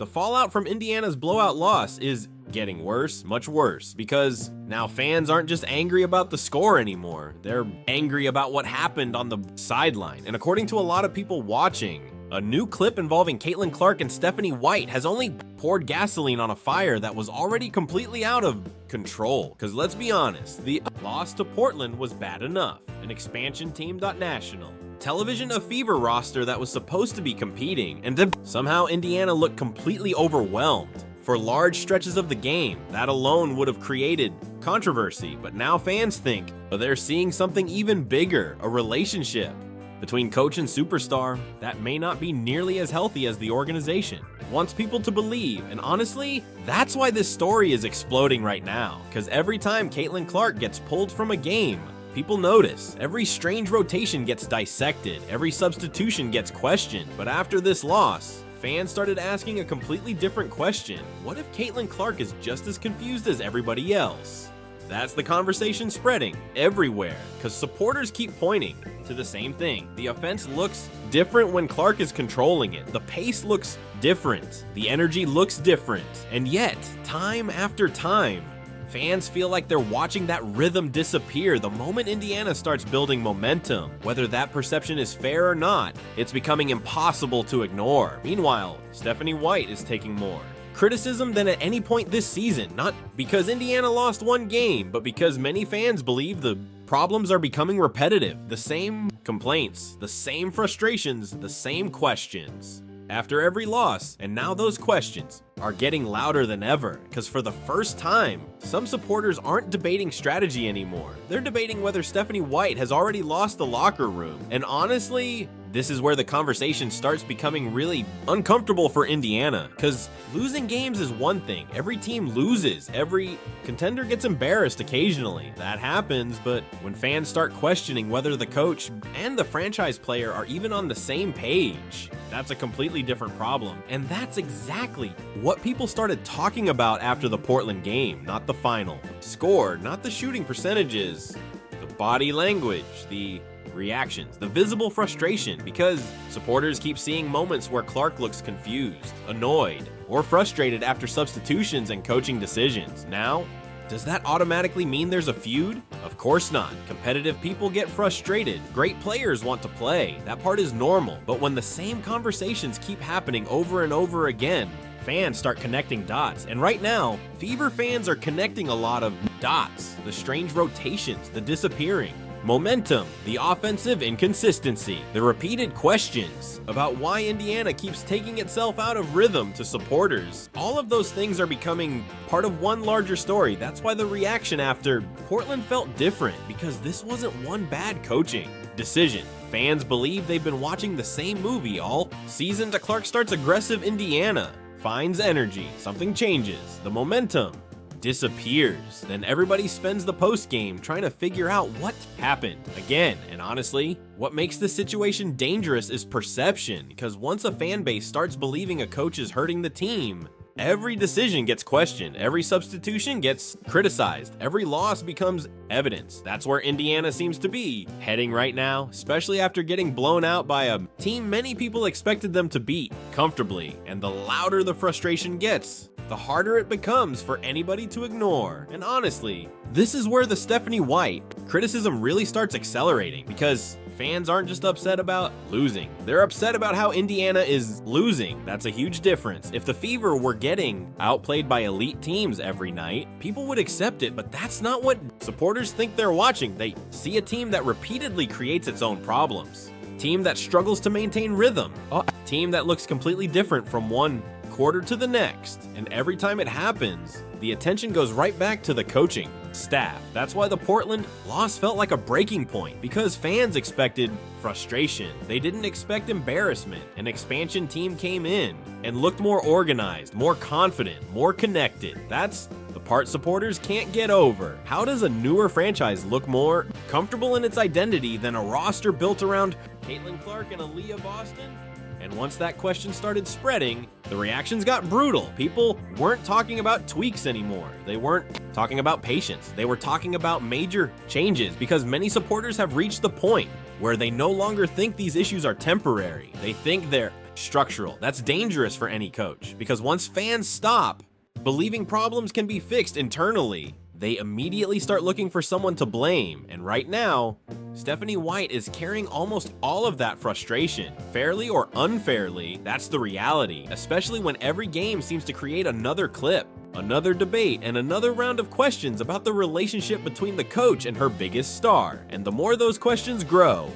The fallout from Indiana's blowout loss is getting worse, much worse, because now fans aren't just angry about the score anymore. They're angry about what happened on the sideline. And according to a lot of people watching, a new clip involving Caitlin Clark and Stephanie White has only poured gasoline on a fire that was already completely out of control. Because let's be honest, the loss to Portland was bad enough. An expansion team national. Television a fever roster that was supposed to be competing, and then somehow Indiana looked completely overwhelmed. For large stretches of the game, that alone would have created controversy, but now fans think they're seeing something even bigger, a relationship between coach and superstar that may not be nearly as healthy as the organization wants people to believe. And honestly, that's why this story is exploding right now, because every time Caitlin Clark gets pulled from a game, people notice. Every strange rotation gets dissected, every substitution gets questioned. But after this loss, fans started asking a completely different question. What if Caitlin Clark is just as confused as everybody else? That's the conversation spreading everywhere, because supporters keep pointing to the same thing. The offense looks different when Clark is controlling it. The pace looks different. The energy looks different. And yet, time after time, fans feel like they're watching that rhythm disappear the moment Indiana starts building momentum. Whether that perception is fair or not, it's becoming impossible to ignore. Meanwhile, Stephanie White is taking more criticism than at any point this season, not because Indiana lost one game, but because many fans believe the problems are becoming repetitive. The same complaints, the same frustrations, the same questions after every loss, and now those questions are getting louder than ever, because for the first time, some supporters aren't debating strategy anymore. They're debating whether Stephanie White has already lost the locker room. And honestly, this is where the conversation starts becoming really uncomfortable for Indiana, because losing games is one thing. Every team loses. Every contender gets embarrassed occasionally. That happens, but when fans start questioning whether the coach and the franchise player are even on the same page, that's a completely different problem. And that's exactly what people started talking about after the Portland game, not the final score, not the shooting percentages, the body language, the reactions, the visible frustration, because supporters keep seeing moments where Clark looks confused, annoyed, or frustrated after substitutions and coaching decisions. Now, does that automatically mean there's a feud? Of course not. Competitive people get frustrated. Great players want to play. That part is normal. But when the same conversations keep happening over and over again, fans start connecting dots. And right now, Fever fans are connecting a lot of dots. The strange rotations, the disappearing momentum, the offensive inconsistency, the repeated questions about why Indiana keeps taking itself out of rhythm to supporters. All of those things are becoming part of one larger story. That's why the reaction after Portland felt different, because this wasn't one bad coaching decision. Fans believe they've been watching the same movie all season. To Clark starts aggressive Indiana, finds energy, something changes, the momentum disappears. Then everybody spends the post game trying to figure out what happened again. And honestly, what makes this situation dangerous is perception, because once a fan base starts believing a coach is hurting the team, every decision gets questioned, every substitution gets criticized, every loss becomes evidence. That's where Indiana seems to be heading right now, especially after getting blown out by a team many people expected them to beat comfortably. And the louder the frustration gets, the harder it becomes for anybody to ignore. And honestly, this is where the Stephanie White criticism really starts accelerating, because fans aren't just upset about losing. They're upset about how Indiana is losing. That's a huge difference. If the Fever were getting outplayed by elite teams every night, people would accept it, but that's not what supporters think they're watching. They see a team that repeatedly creates its own problems. Team that struggles to maintain rhythm. A team that looks completely different from one quarter to the next. And every time it happens, the attention goes right back to the coaching staff. That's why the Portland loss felt like a breaking point, because fans expected frustration. They didn't expect embarrassment. An expansion team came in and looked more organized, more confident, more connected. That's the part supporters can't get over. How does a newer franchise look more comfortable in its identity than a roster built around Caitlin Clark and Aaliyah Boston? And once that question started spreading, the reactions got brutal. People weren't talking about tweaks anymore. They weren't talking about patience. They were talking about major changes, because many supporters have reached the point where they no longer think these issues are temporary. They think they're structural. That's dangerous for any coach, because once fans stop believing problems can be fixed internally, they immediately start looking for someone to blame. And right now, Stephanie White is carrying almost all of that frustration. Fairly or unfairly, that's the reality, especially when every game seems to create another clip, another debate, and another round of questions about the relationship between the coach and her biggest star. And the more those questions grow,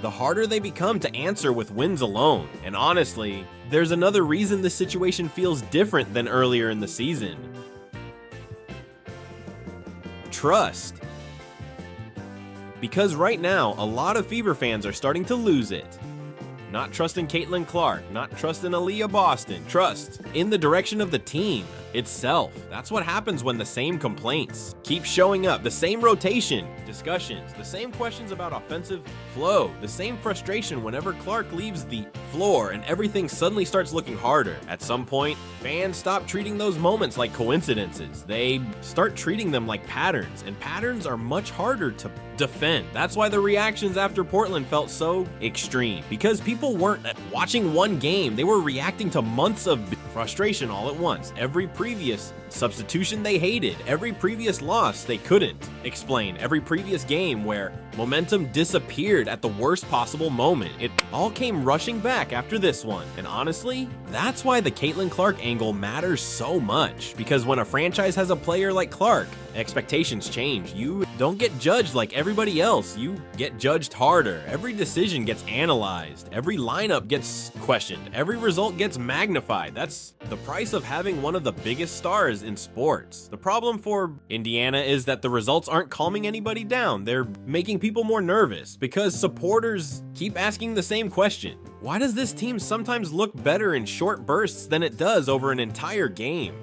the harder they become to answer with wins alone. And honestly, there's another reason this situation feels different than earlier in the season. Trust. Because right now, a lot of Fever fans are starting to lose it. Not trust in Caitlin Clark, not trust in Aaliyah Boston, trust in the direction of the team itself. That's what happens when the same complaints keep showing up, the same rotation, discussions, the same questions about offensive flow, the same frustration whenever Clark leaves the floor and everything suddenly starts looking harder. At some point, fans stop treating those moments like coincidences. They start treating them like patterns, and patterns are much harder to defend. That's why the reactions after Portland felt so extreme, because people weren't watching one game, they were reacting to months of frustration all at once. Every previous substitution they hated, every previous loss they couldn't explain, every previous game where momentum disappeared at the worst possible moment. It all came rushing back after this one. And honestly, that's why the Caitlin Clark angle matters so much, because when a franchise has a player like Clark, expectations change. You don't get judged like everybody else. You get judged harder. Every decision gets analyzed. Every lineup gets questioned. Every result gets magnified. That's the price of having one of the biggest stars in sports. The problem for Indiana is that the results aren't calming anybody down. They're making people more nervous because supporters keep asking the same question. Why does this team sometimes look better in short bursts than it does over an entire game?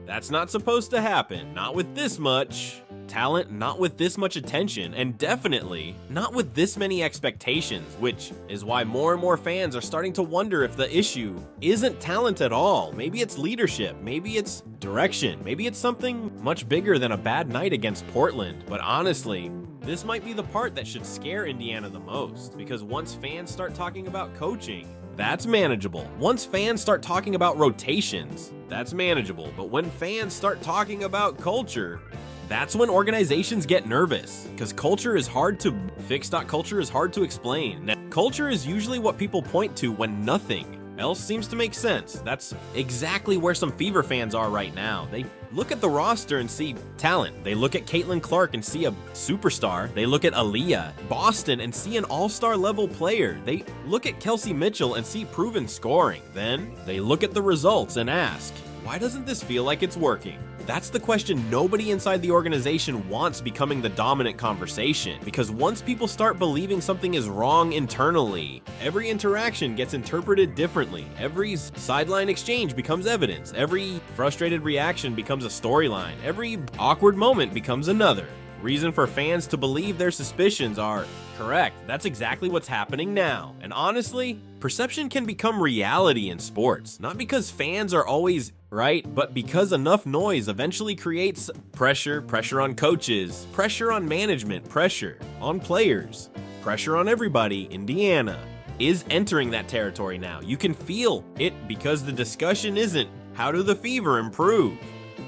That's not supposed to happen. Not with this much talent, not with this much attention, and definitely not with this many expectations, which is why more and more fans are starting to wonder if the issue isn't talent at all. Maybe it's leadership, maybe it's direction, maybe it's something much bigger than a bad night against Portland. But honestly, this might be the part that should scare Indiana the most, because once fans start talking about coaching, that's manageable. Once fans start talking about rotations, that's manageable. But when fans start talking about culture, that's when organizations get nervous, because culture is hard to fix. Culture is hard to explain. Now, culture is usually what people point to when nothing else seems to make sense. That's exactly where some Fever fans are right now. They look at the roster and see talent. They look at Caitlin Clark and see a superstar. They look at Aaliyah Boston and see an all-star level player. They look at Kelsey Mitchell and see proven scoring. Then they look at the results and ask, why doesn't this feel like it's working? That's the question nobody inside the organization wants becoming the dominant conversation, because once people start believing something is wrong internally, every interaction gets interpreted differently. Every sideline exchange becomes evidence. Every frustrated reaction becomes a storyline. Every awkward moment becomes another reason for fans to believe their suspicions are correct. That's exactly what's happening now. And honestly, perception can become reality in sports, not because fans are always right, but because enough noise eventually creates pressure on coaches, pressure on management, pressure on players, pressure on everybody. Indiana is entering that territory now. You can feel it, because the discussion isn't how do the Fever improve?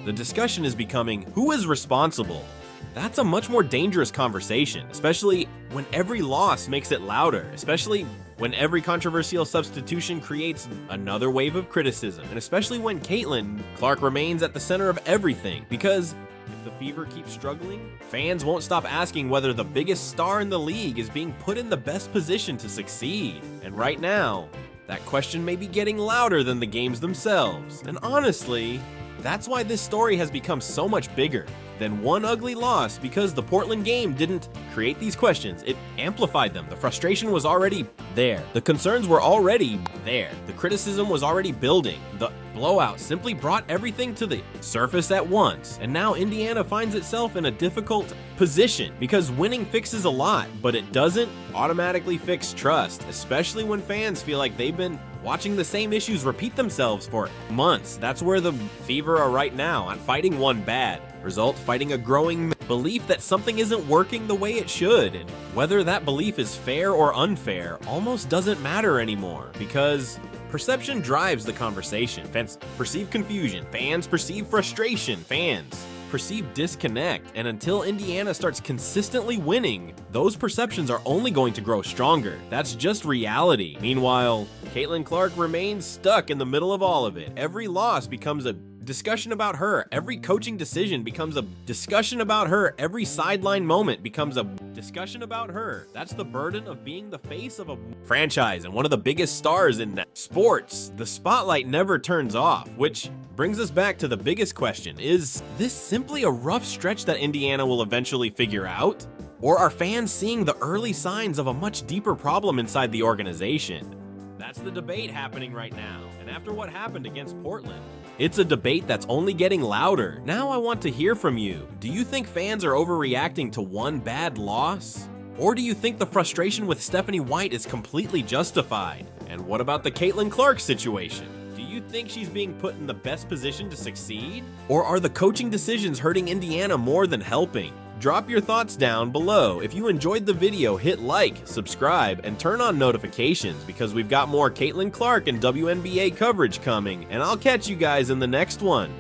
The discussion is becoming who is responsible. That's a much more dangerous conversation, especially when every loss makes it louder, especially when every controversial substitution creates another wave of criticism, and especially when Caitlin Clark remains at the center of everything. Because if the Fever keeps struggling, fans won't stop asking whether the biggest star in the league is being put in the best position to succeed. And right now, that question may be getting louder than the games themselves. And honestly, that's why this story has become so much bigger than one ugly loss, because the Portland game didn't create these questions. It amplified them. The frustration was already there. The concerns were already there. The criticism was already building. The blowout simply brought everything to the surface at once. And now Indiana finds itself in a difficult position, because winning fixes a lot, but it doesn't automatically fix trust, especially when fans feel like they've been watching the same issues repeat themselves for months. That's where the Fever are right now, on fighting one bad result, fighting a growing belief that something isn't working the way it should. And whether that belief is fair or unfair almost doesn't matter anymore, because Perception drives the conversation. Fans perceive confusion, fans perceive frustration, fans perceive disconnect, and until Indiana starts consistently winning, those perceptions are only going to grow stronger. That's just reality. Meanwhile, Caitlin Clark remains stuck in the middle of all of it. Every loss becomes a discussion about her. Every coaching decision becomes a discussion about her. Every sideline moment becomes a discussion about her. That's the burden of being the face of a franchise and one of the biggest stars in sports. The spotlight never turns off, which brings us back to the biggest question. Is this simply a rough stretch that Indiana will eventually figure out? Or are fans seeing the early signs of a much deeper problem inside the organization? That's the debate happening right now. And after what happened against Portland, it's a debate that's only getting louder. Now I want to hear from you. Do you think fans are overreacting to one bad loss? Or do you think the frustration with Stephanie White is completely justified? And what about the Caitlin Clark situation? Do you think she's being put in the best position to succeed? Or are the coaching decisions hurting Indiana more than helping? Drop your thoughts down below. If you enjoyed the video, hit like, subscribe, and turn on notifications because we've got more Caitlin Clark and WNBA coverage coming, and I'll catch you guys in the next one.